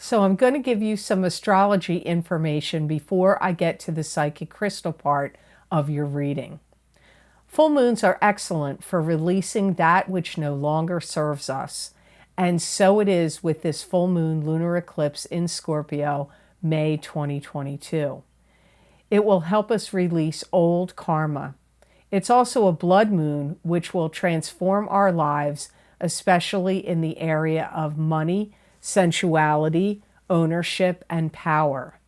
So I'm going to give you some astrology information before I get to the psychic crystal part of your reading. Full moons are excellent for releasing that which no longer serves us. And so it is with this full moon lunar eclipse in Scorpio, May 2022. It will help us release old karma. It's also a blood moon, which will transform our lives, especially in the area of money, sensuality, ownership, and power.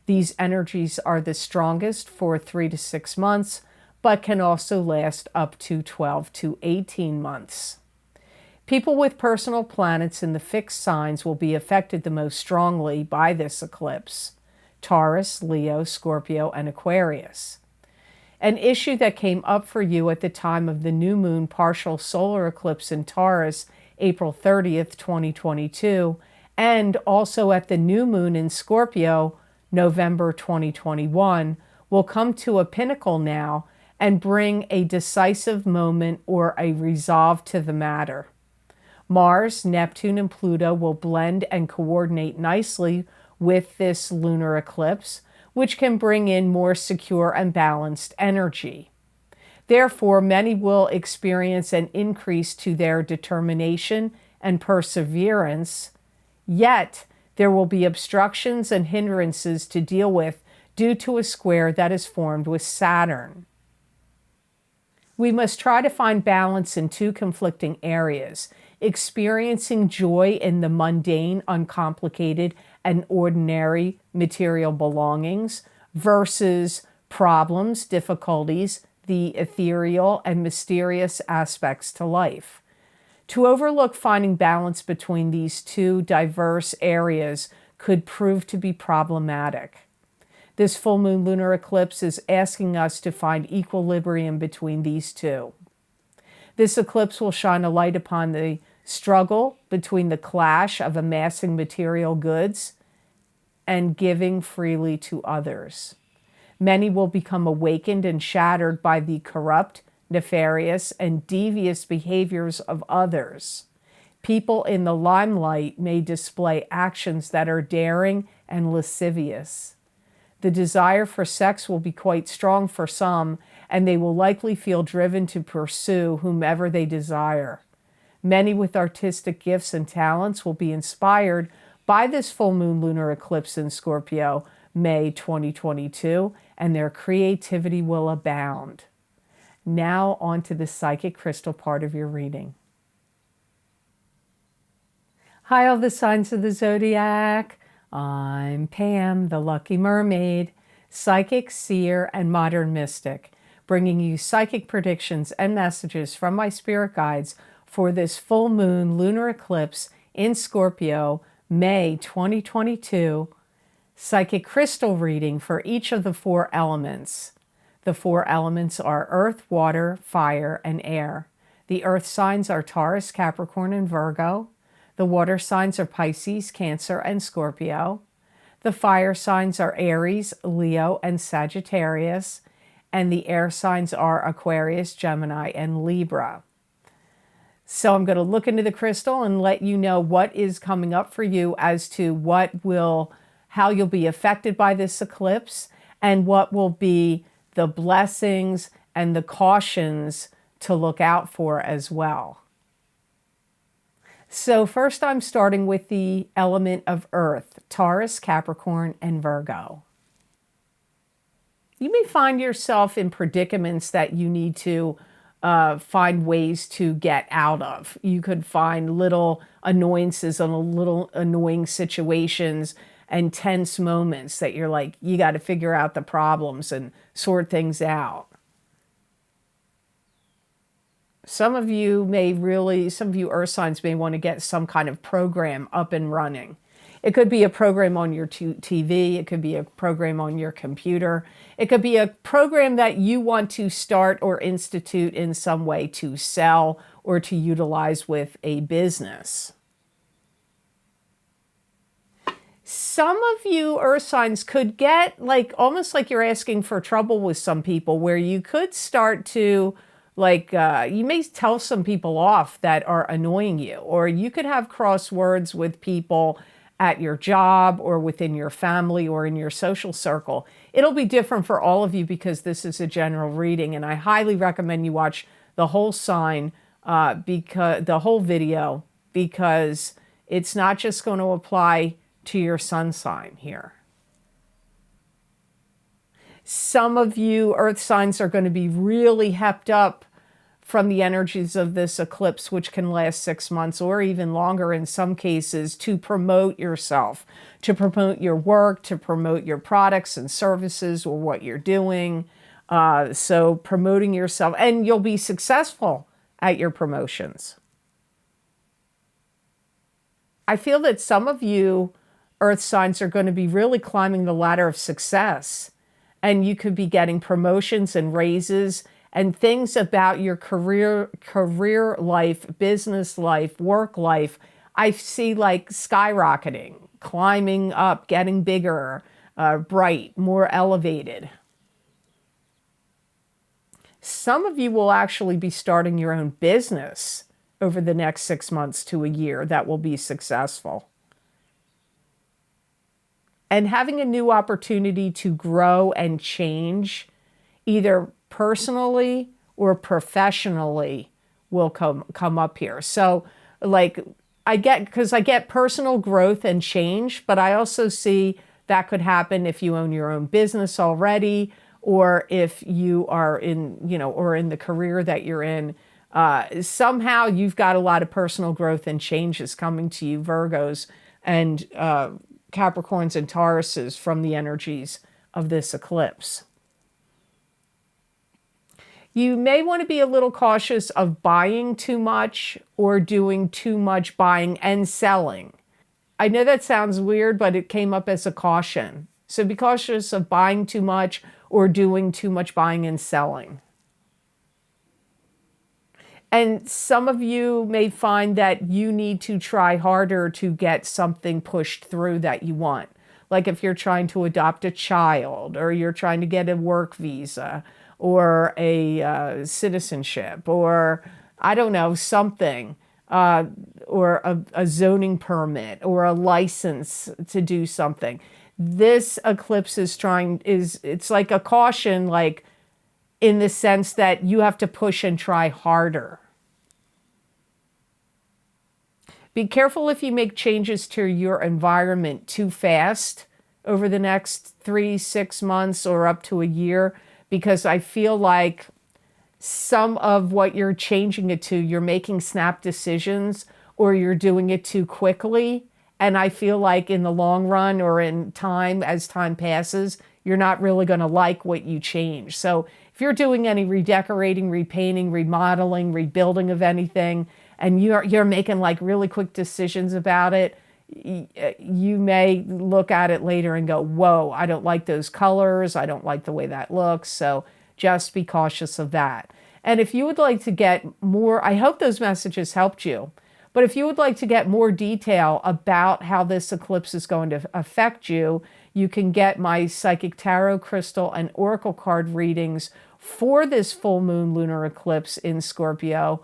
These energies are the strongest for 3 to 6 months, but can also last up to 12 to 18 months. People with personal planets in the fixed signs will be affected the most strongly by this eclipse: Taurus, Leo, Scorpio, and Aquarius. An issue that came up for you at the time of the new moon partial solar eclipse in Taurus, April 30th, 2022, and also at the new moon in Scorpio, November 2021, will come to a pinnacle now and bring a decisive moment or a resolve to the matter. Mars, Neptune, and Pluto will blend and coordinate nicely with this lunar eclipse, which can bring in more secure and balanced energy. Therefore, many will experience an increase to their determination and perseverance, yet there will be obstructions and hindrances to deal with due to a square that is formed with Saturn. We must try to find balance in two conflicting areas: experiencing joy in the mundane, uncomplicated, and ordinary material belongings versus problems, difficulties, the ethereal and mysterious aspects to life. To overlook finding balance between these two diverse areas could prove to be problematic. This full moon lunar eclipse is asking us to find equilibrium between these two. This eclipse will shine a light upon the struggle between the clash of amassing material goods and giving freely to others. Many will become awakened and shattered by the corrupt, nefarious, and devious behaviors of others. People in the limelight may display actions that are daring and lascivious. The desire for sex will be quite strong for some, and they will likely feel driven to pursue whomever they desire. Many with artistic gifts and talents will be inspired by this full moon lunar eclipse in Scorpio, May 2022, and their creativity will abound. Now on to the psychic crystal part of your reading. Hi, all the signs of the zodiac. I'm Pam, the Lucky Mermaid, psychic, seer, and modern mystic, bringing you psychic predictions and messages from my spirit guides for this full moon lunar eclipse in Scorpio, May 2022, psychic crystal reading for each of the 4 elements. The 4 elements are earth, water, fire, and air. The earth signs are Taurus, Capricorn, and Virgo. The water signs are Pisces, Cancer, and Scorpio. The fire signs are Aries, Leo, and Sagittarius. And the air signs are Aquarius, Gemini, and Libra. So I'm going to look into the crystal and let you know what is coming up for you as to how you'll be affected by this eclipse and what will be the blessings and the cautions to look out for as well. So first I'm starting with the element of earth, Taurus, Capricorn, and Virgo. You may find yourself in predicaments that you need to find ways to get out of. You could find little annoyances and little annoying situations and tense moments that you're like, you got to figure out the problems and sort things out. Some of you earth signs may want to get some kind of program up and running. It could be a program on your TV. It could be a program on your computer. It could be a program that you want to start or institute in some way to sell or to utilize with a business. Some of you earth signs could get almost like you're asking for trouble with some people, where you could start to you may tell some people off that are annoying you, or you could have cross words with people at your job or within your family or in your social circle. It'll be different for all of you because this is a general reading, and I highly recommend you watch the whole sign, because the whole video, because it's not just going to apply to your sun sign here. Some of you earth signs are going to be really hepped up from the energies of this eclipse, which can last 6 months or even longer in some cases, to promote yourself, to promote your work, to promote your products and services or what you're doing. So promoting yourself, and you'll be successful at your promotions. I feel that some of you earth signs are going to be really climbing the ladder of success, and you could be getting promotions and raises and things about your career life, business life, work life. I see like skyrocketing, climbing up, getting bigger, bright, more elevated. Some of you will actually be starting your own business over the next 6 months to a year that will be successful. And having a new opportunity to grow and change, either personally or professionally, will come up here. So like I get personal growth and change, but I also see that could happen if you own your own business already, or if you are in, or in the career that you're in. Somehow you've got a lot of personal growth and changes coming to you, Virgos and Capricorns and Tauruses, from the energies of this eclipse. You may want to be a little cautious of buying too much or doing too much buying and selling. I know that sounds weird, but it came up as a caution. So be cautious of buying too much or doing too much buying and selling. And some of you may find that you need to try harder to get something pushed through that you want. Like if you're trying to adopt a child, or you're trying to get a work visa, or a citizenship, or I don't know, something, or a zoning permit, or a license to do something. This eclipse it's like a caution, like in the sense that you have to push and try harder. Be careful if you make changes to your environment too fast over the next 3-6 months or up to a year, because I feel like some of what you're changing it to, you're making snap decisions, or you're doing it too quickly. And I feel like in the long run, or in time, as time passes, you're not really going to like what you change. So if you're doing any redecorating, repainting, remodeling, rebuilding of anything, and you're making like really quick decisions about it, you may look at it later and go, whoa, I don't like those colors. I don't like the way that looks. So just be cautious of that. And if you would like to get more, I hope those messages helped you. But if you would like to get more detail about how this eclipse is going to affect you, you can get my psychic tarot, crystal, and oracle card readings for this full moon lunar eclipse in Scorpio,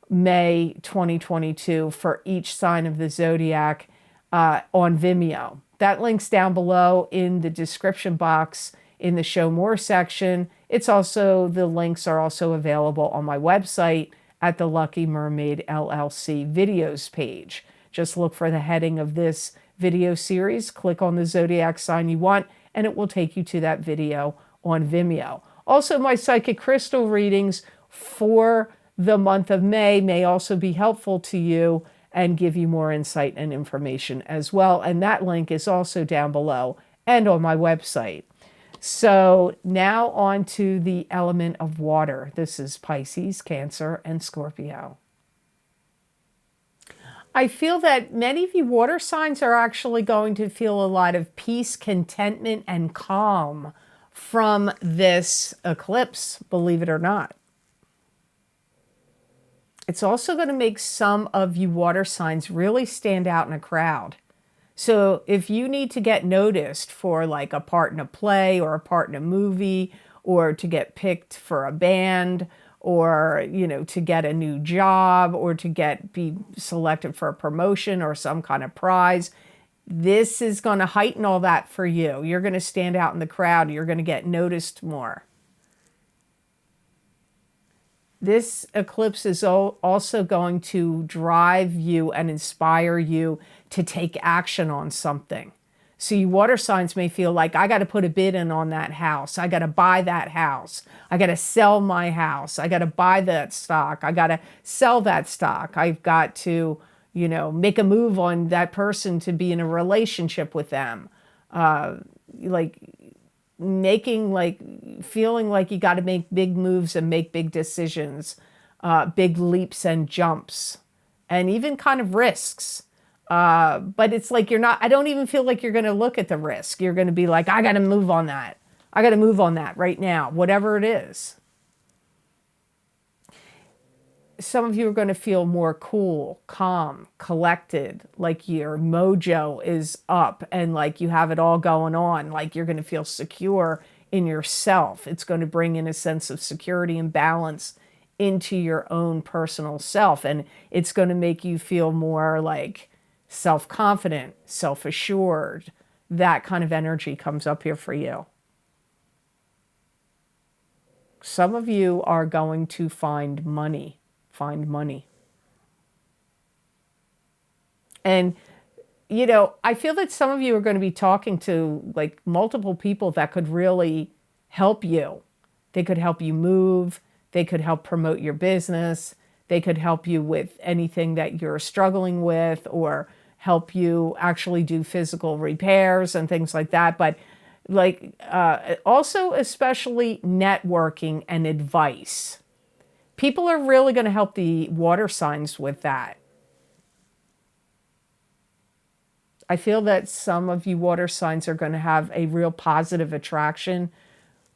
May 2022, for each sign of the zodiac on Vimeo. That link's down below in the description box in the Show More section. The links are also available on my website at the Lucky Mermaid LLC videos page. Just look for the heading of this video series, click on the zodiac sign you want, and it will take you to that video on Vimeo. Also, my psychic crystal readings for the month of May also be helpful to you and give you more insight and information as well. And that link is also down below and on my website. So now on to the element of water. This is Pisces, Cancer, and Scorpio. I feel that many of you water signs are actually going to feel a lot of peace, contentment, and calm from this eclipse, believe it or not. It's also going to make some of you water signs really stand out in a crowd. So if you need to get noticed for like a part in a play or a part in a movie, or to get picked for a band, or, to get a new job, or to be selected for a promotion or some kind of prize, This is going to heighten all that for you. You're going to stand out in the crowd. You're going to get noticed more. This eclipse is also going to drive you and inspire you to take action on something. So you water signs may feel like, I got to put a bid in on that house. I got to buy that house. I got to sell my house. I got to buy that stock. I got to sell that stock. I've got to, you know, make a move on that person to be in a relationship with them. Like feeling like you got to make big moves and make big decisions, big leaps and jumps, and even kind of risks. But it's like I don't even feel like you're going to look at the risk. You're going to be like, I got to move on that. I got to move on that right now, whatever it is. Some of you are going to feel more cool, calm, collected, like your mojo is up and like you have it all going on, like you're going to feel secure in yourself. It's going to bring in a sense of security and balance into your own personal self. And it's going to make you feel more like self-confident, self-assured. That kind of energy comes up here for you. Some of you are going to find money. And, you know, I feel that some of you are going to be talking to like multiple people that could really help you. They could help you move. They could help promote your business. They could help you with anything that you're struggling with, or help you actually do physical repairs and things like that. But like also especially networking and advice. People are really going to help the water signs with that. I feel that some of you water signs are going to have a real positive attraction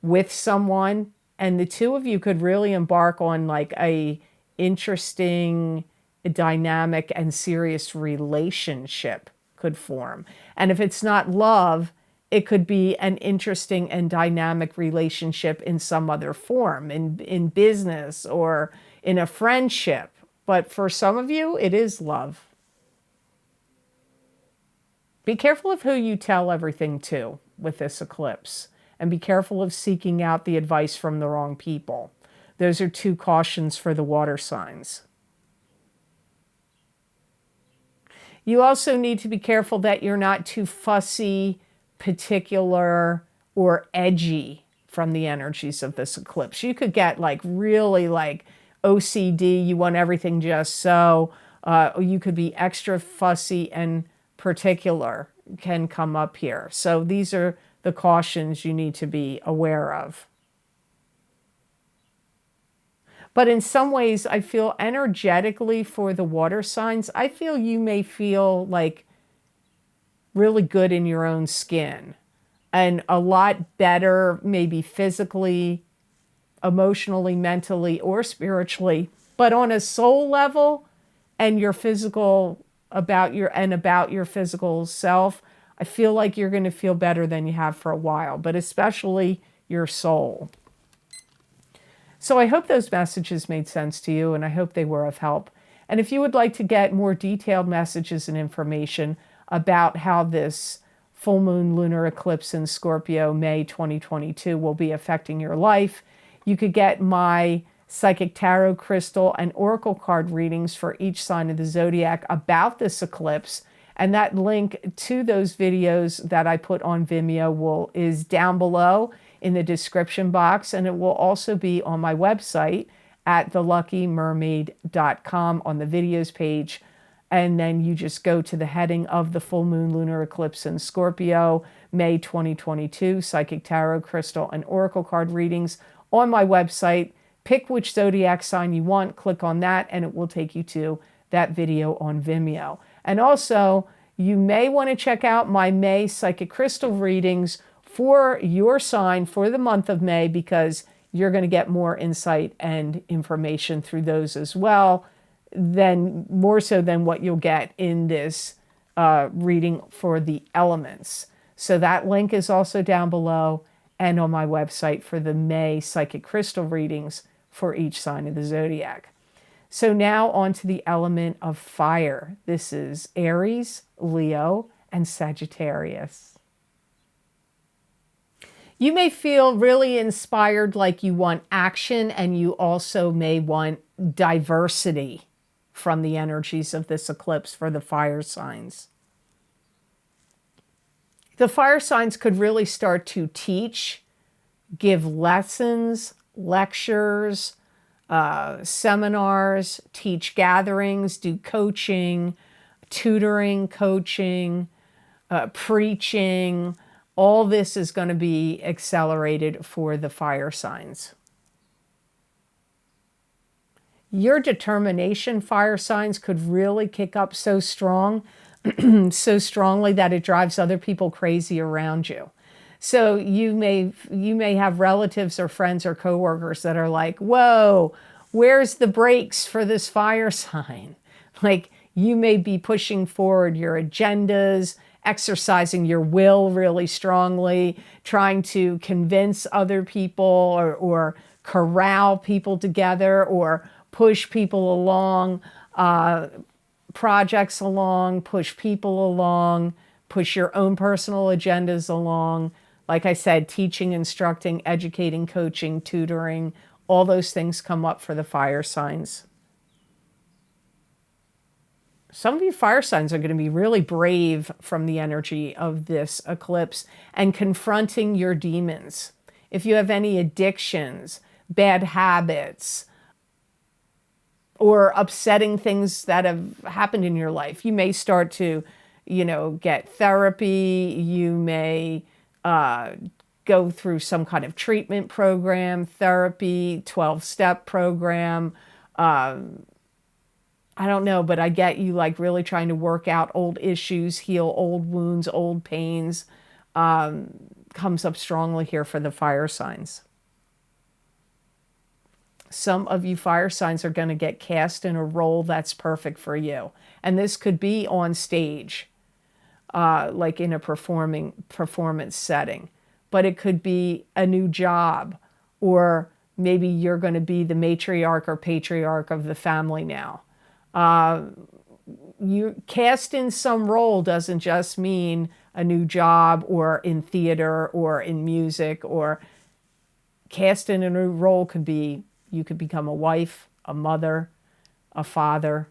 with someone, and the two of you could really embark on like a interesting, dynamic, and serious relationship could form. And if it's not love, it could be an interesting and dynamic relationship in some other form, in business or in a friendship. But for some of you, it is love. Be careful of who you tell everything to with this eclipse, and be careful of seeking out the advice from the wrong people. Those are two cautions for the water signs. You also need to be careful that you're not too fussy, particular, or edgy from the energies of this eclipse. You could get like really like OCD, you want everything just so. Or you could be extra fussy and particular, can come up here. So these are the cautions you need to be aware of. But in some ways, I feel energetically for the water signs, I feel you may feel like really good in your own skin and a lot better, maybe physically, emotionally, mentally, or spiritually. But on a soul level and your physical, about your physical self, I feel like you're going to feel better than you have for a while, but especially your soul. So I hope those messages made sense to you, and I hope they were of help. And if you would like to get more detailed messages and information about how this full moon lunar eclipse in Scorpio, May 2022, will be affecting your life, you could get my psychic tarot crystal and oracle card readings for each sign of the zodiac about this eclipse. And that link to those videos that I put on Vimeo is down below in the description box, and it will also be on my website at theluckymermaid.com on the videos page. And then you just go to the heading of the full moon lunar eclipse in Scorpio, May 2022, psychic tarot crystal and oracle card readings on my website. Pick which zodiac sign you want, click on that, and it will take you to that video on Vimeo. And also, you may want to check out my May psychic crystal readings for your sign for the month of May, because you're going to get more insight and information through those as well, more so than what you'll get in this reading for the elements. So that link is also down below and on my website for the May psychic crystal readings for each sign of the zodiac. So now on to the element of fire. This is Aries, Leo, and Sagittarius. You may feel really inspired, like you want action, and you also may want diversity from the energies of this eclipse for the fire signs. The fire signs could really start to teach, give lessons, lectures, seminars, teach gatherings, do coaching, tutoring, coaching, preaching. All this is going to be accelerated for the fire signs. Your determination, fire signs, could really kick up so strong, so strongly that it drives other people crazy around you. So you may have relatives or friends or coworkers that are like, whoa, where's the brakes for this fire sign? Like, you may be pushing forward your agendas, exercising your will really strongly, trying to convince other people or corral people together or push people along, projects along, push people along, push your own personal agendas along. Like I said, teaching, instructing, educating, coaching, tutoring, all those things come up for the fire signs. Some of you fire signs are going to be really brave from the energy of this eclipse and confronting your demons. If you have any addictions, bad habits, or upsetting things that have happened in your life, you may start to, get therapy. You may go through some kind of treatment program, therapy, 12-step program. I don't know, but I get you like really trying to work out old issues, heal old wounds, old pains. Comes up strongly here for the fire signs. Some of you fire signs are going to get cast in a role that's perfect for you. And this could be on stage, like in a performance setting. But it could be a new job, or maybe you're going to be the matriarch or patriarch of the family now. You cast in some role doesn't just mean a new job or in theater or in music, or cast in a new role could be you could become a wife, a mother, a father.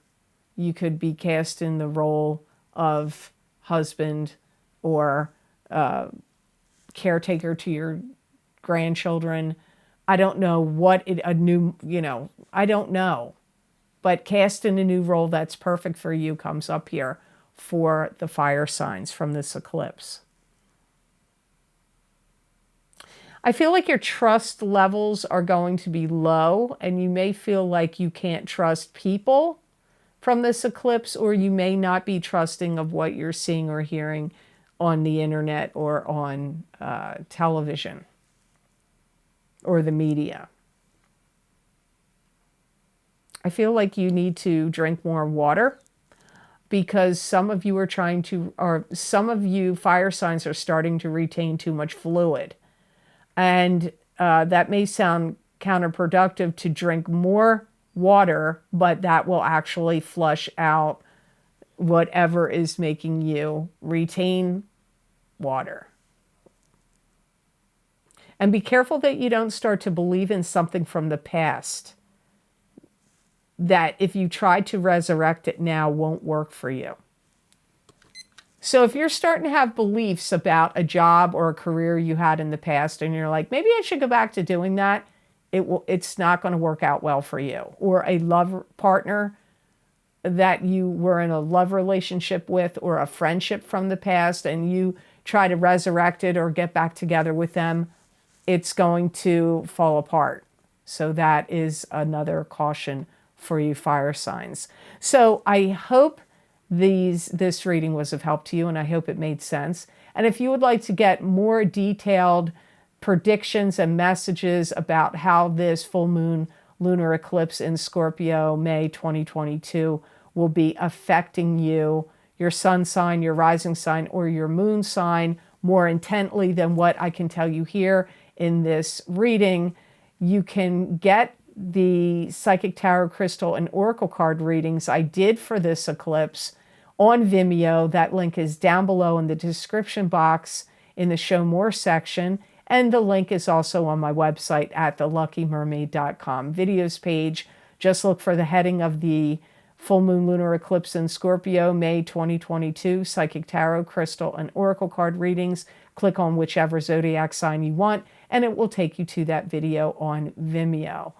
You could be cast in the role of husband or caretaker to your grandchildren. I don't know what I don't know. But cast in a new role that's perfect for you comes up here for the fire signs from this eclipse. I feel like your trust levels are going to be low, and you may feel like you can't trust people from this eclipse, or you may not be trusting of what you're seeing or hearing on the internet or on television or the media. I feel like you need to drink more water, because some of you some of you fire signs are starting to retain too much fluid. And that may sound counterproductive to drink more water, but that will actually flush out whatever is making you retain water. And be careful that you don't start to believe in something from the past that if you try to resurrect it now won't work for you. So if you're starting to have beliefs about a job or a career you had in the past and you're like, maybe I should go back to doing that, it's not going to work out well for you. Or a love partner that you were in a love relationship with, or a friendship from the past, and you try to resurrect it or get back together with them, it's going to fall apart. So that is another caution for you fire signs. So I hope this reading was of help to you, and I hope it made sense. And if you would like to get more detailed predictions and messages about how this full moon lunar eclipse in Scorpio, May 2022, will be affecting you, your sun sign, your rising sign, or your moon sign more intently than what I can tell you here in this reading, you can get the Psychic Tarot Crystal and Oracle card readings I did for this eclipse on Vimeo. That link is down below in the description box in the Show More section. And the link is also on my website at theluckymermaid.com. Videos page, just look for the heading of the full moon lunar eclipse in Scorpio, May 2022, Psychic Tarot, Crystal, and Oracle card readings. Click on whichever zodiac sign you want, and it will take you to that video on Vimeo.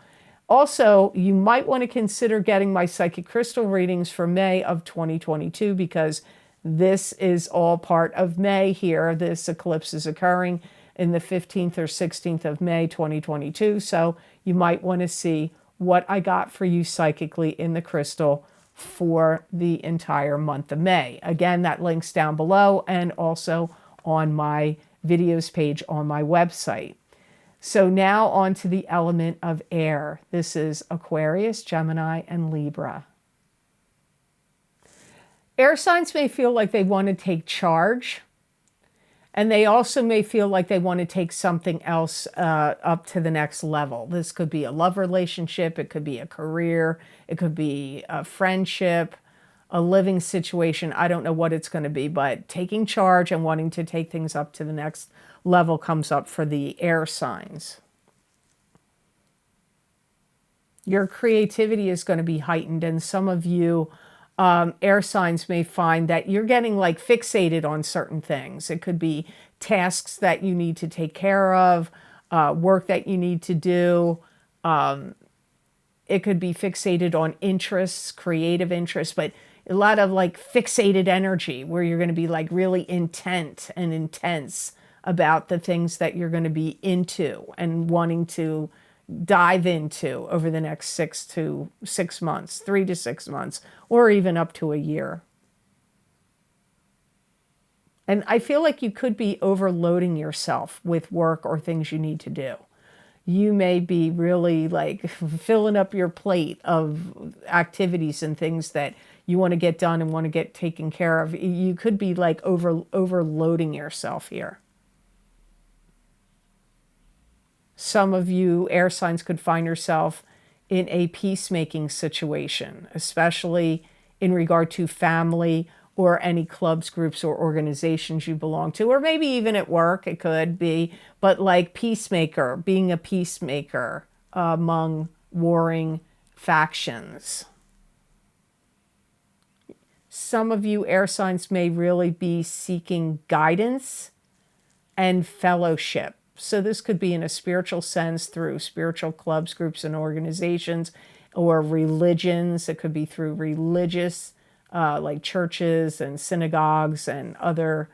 Also, you might want to consider getting my Psychic Crystal readings for May of 2022, because this is all part of May here. This eclipse is occurring in the 15th or 16th of May 2022, so you might want to see what I got for you psychically in the crystal for the entire month of May. Again, that link's down below and also on my videos page on my website. So now on to the element of air. This is Aquarius, Gemini, and Libra. Air signs may feel like they want to take charge, and they also may feel like they want to take something else up to the next level. This could be a love relationship, it could be a career, it could be a friendship, a living situation. I don't know what it's going to be, but taking charge and wanting to take things up to the next level comes up for the air signs. Your creativity is going to be heightened, and some of you air signs may find that you're getting like fixated on certain things. It could be tasks that you need to take care of, work that you need to do. It could be fixated on interests, creative interests, but a lot of like fixated energy where you're going to be like really intent and intense about the things that you're going to be into and wanting to dive into over the next 6 months, 3 to 6 months, or even up to a year. And I feel like you could be overloading yourself with work or things you need to do. You may be really like filling up your plate of activities and things that you want to get done and want to get taken care of. You could be like overloading yourself here. Some of you air signs could find yourself in a peacemaking situation, especially in regard to family or any clubs, groups, or organizations you belong to, or maybe even at work, it could be, but like peacemaker, being a peacemaker among warring factions. Some of you air signs may really be seeking guidance and fellowship. So this could be in a spiritual sense through spiritual clubs, groups, and organizations, or religions. It could be through religious, like churches and synagogues and other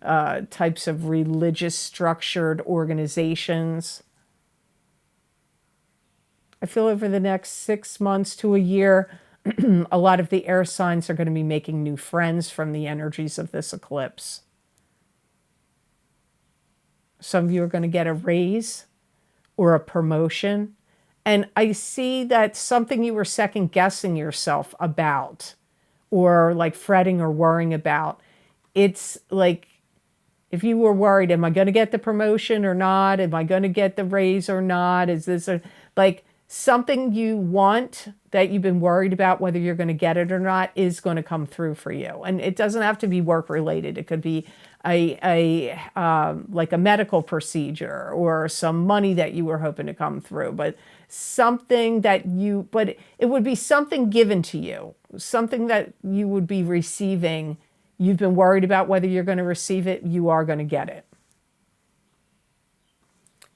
types of religious structured organizations. I feel over the next 6 months to a year, a lot of the air signs are going to be making new friends from the energies of this eclipse. Some of you are going to get a raise or a promotion. And I see that something you were second guessing yourself about or like fretting or worrying about. It's like if you were worried, am I going to get the promotion or not? Am I going to get the raise or not? Is this like something you want that you've been worried about whether you're going to get it or not is going to come through for you. And it doesn't have to be work related. It could be like a medical procedure or some money that you were hoping to come through, but something that but it would be something given to you, something that you would be receiving. You've been worried about whether you're going to receive it. You are going to get it.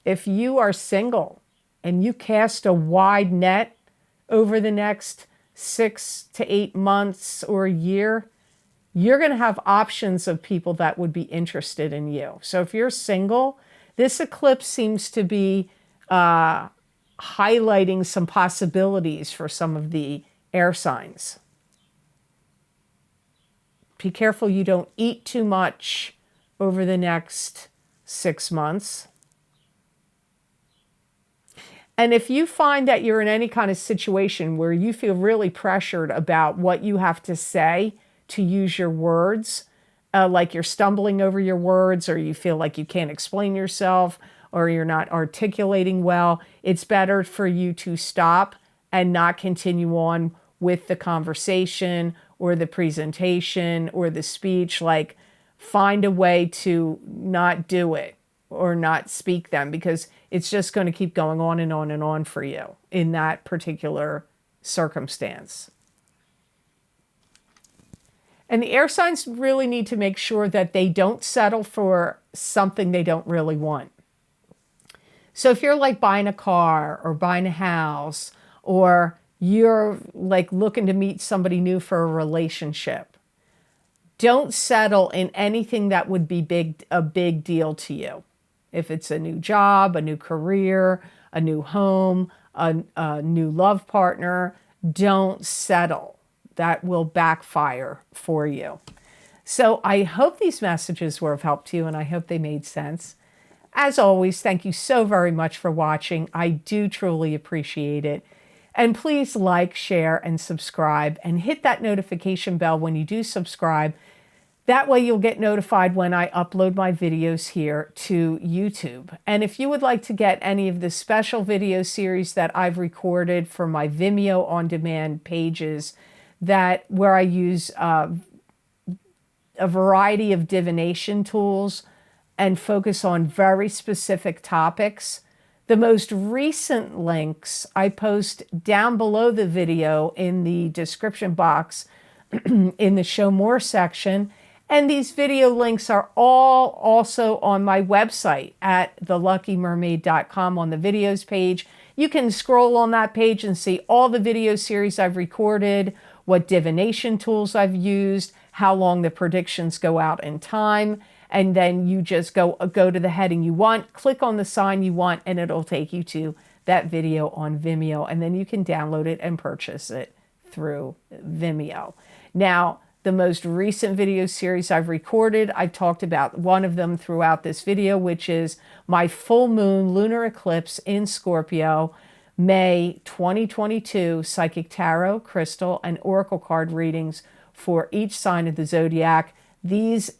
If you are single and you cast a wide net over the next 6 to 8 months or a year, you're going to have options of people that would be interested in you. So if you're single, this eclipse seems to be highlighting some possibilities for some of the air signs. Be careful you don't eat too much over the next 6 months. And if you find that you're in any kind of situation where you feel really pressured about what you have to say, to use your words, like you're stumbling over your words, or you feel like you can't explain yourself, or you're not articulating well, it's better for you to stop and not continue on with the conversation or the presentation or the speech, like find a way to not do it or not speak them, because it's just going to keep going on and on and on for you in that particular circumstance. And the air signs really need to make sure that they don't settle for something they don't really want. So if you're like buying a car or buying a house, or you're like looking to meet somebody new for a relationship, don't settle in anything that would be a big deal to you. If it's a new job, a new career, a new home, a new love partner, don't settle. That will backfire for you. So I hope these messages were of help to you, and I hope they made sense. As always, thank you so very much for watching. I do truly appreciate it. And please like, share, and subscribe, and hit that notification bell when you do subscribe. That way you'll get notified when I upload my videos here to YouTube. And if you would like to get any of the special video series that I've recorded for my Vimeo on-demand pages, where I use a variety of divination tools and focus on very specific topics, the most recent links I post down below the video in the description box in the Show More section. And these video links are all also on my website at theluckymermaid.com on the videos page. You can scroll on that page and see all the video series I've recorded, what divination tools I've used, how long the predictions go out in time. And then you just go to the heading you want, click on the sign you want, and it'll take you to that video on Vimeo. And then you can download it and purchase it through Vimeo. Now, the most recent video series I've recorded, I've talked about one of them throughout this video, which is my full moon lunar eclipse in Scorpio, May 2022 psychic tarot, crystal, and oracle card readings for each sign of the zodiac. These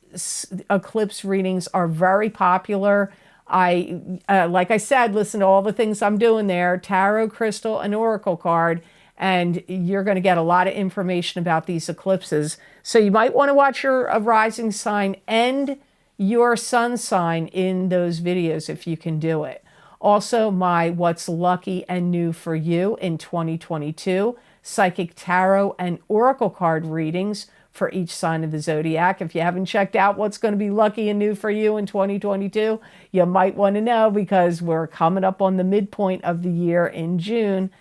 eclipse readings are very popular. Like I said, listen to all the things I'm doing there, tarot, crystal, and oracle card, and you're going to get a lot of information about these eclipses. So you might want to watch your rising sign and your sun sign in those videos if you can do it. Also, my What's Lucky and New for You in 2022 psychic tarot and oracle card readings for each sign of the zodiac. If you haven't checked out what's going to be lucky and new for you in 2022, you might want to know, because we're coming up on the midpoint of the year in June.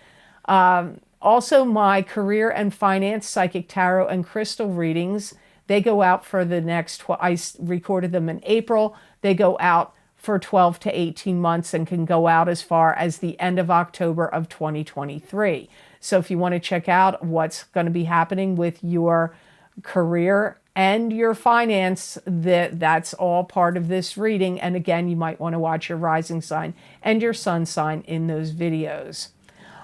Also, my career and finance psychic tarot and crystal readings, they go out for the next, I recorded them in April. They go out for 12 to 18 months and can go out as far as the end of October of 2023. So if you want to check out what's going to be happening with your career and your finance, that's all part of this reading. And again, you might want to watch your rising sign and your sun sign in those videos.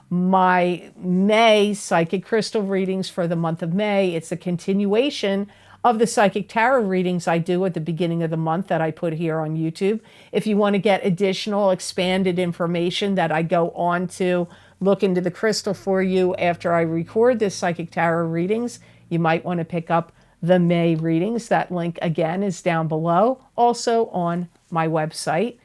My May psychic crystal readings for the month of May, it's a continuation of the psychic tarot readings I do at the beginning of the month that I put here on YouTube. If you want to get additional expanded information that I go on to look into the crystal for you after I record this psychic tarot readings, you might want to pick up the May readings. That link again is down below, also on my website.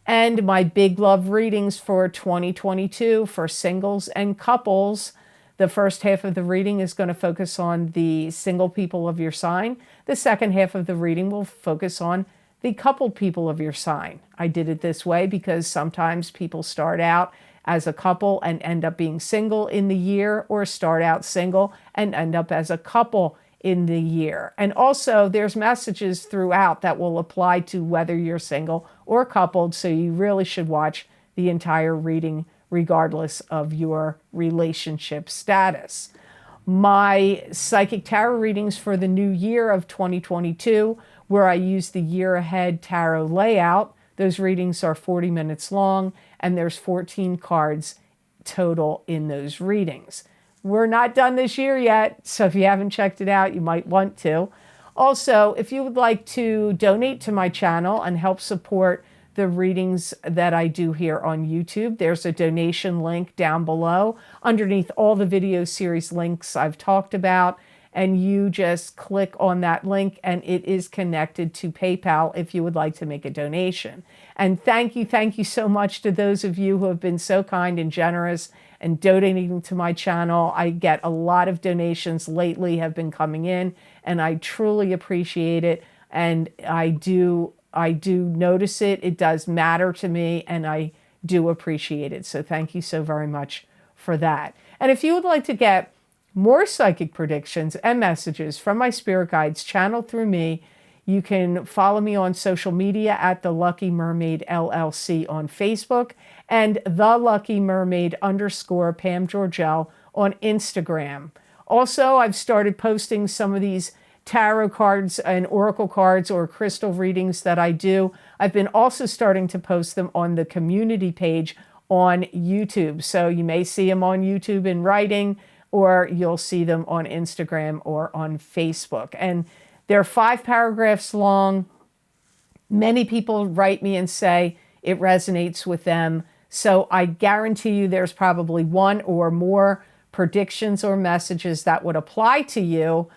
And my big love readings for 2022 for singles and couples. The first half of the reading is going to focus on the single people of your sign. The second half of the reading will focus on the coupled people of your sign. I did it this way because sometimes people start out as a couple and end up being single in the year, or start out single and end up as a couple in the year. And also there's messages throughout that will apply to whether you're single or coupled, so you really should watch the entire reading regardless of your relationship status. My psychic tarot readings for the new year of 2022, where I use the year ahead tarot layout, those readings are 40 minutes long, and there's 14 cards total in those readings. We're not done this year yet, so if you haven't checked it out, you might want to. Also, if you would like to donate to my channel and help support the readings that I do here on YouTube, there's a donation link down below underneath all the video series links I've talked about. and you just click on that link and it is connected to PayPal if you would like to make a donation. And thank you so much to those of you who have been so kind and generous and donating to my channel. I get a lot of donations lately have been coming in, and I truly appreciate it. And I do notice it. It does matter to me, and I do appreciate it. So thank you so very much for that. And if you would like to get more psychic predictions and messages from my spirit guides channeled through me, you can follow me on social media at The Lucky Mermaid LLC on Facebook and The Lucky Mermaid _ Pam Georgel on Instagram. Also, I've started posting some of these tarot cards and oracle cards or crystal readings that I do. I've been also starting to post them on the community page on YouTube. So you may see them on YouTube in writing, or you'll see them on Instagram or on Facebook. And they're 5 paragraphs long. Many people write me and say it resonates with them. So I guarantee you there's probably one or more predictions or messages that would apply to you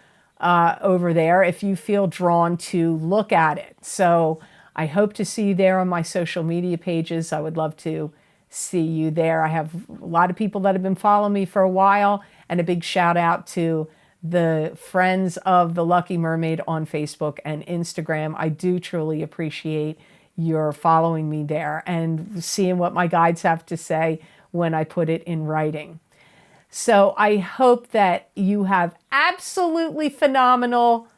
over there if you feel drawn to look at it. So I hope to see you there on my social media pages. I would love to see you there. I have a lot of people that have been following me for a while, and a big shout out to the friends of The Lucky Mermaid on Facebook and Instagram. I do truly appreciate your following me there and seeing what my guides have to say when I put it in writing. So I hope that you have absolutely phenomenal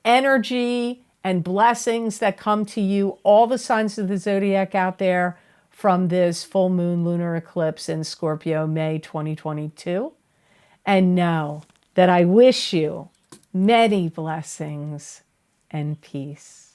energy and blessings that come to you, all the signs of the zodiac out there, from this full moon lunar eclipse in Scorpio, May 2022. And know that I wish you many blessings and peace.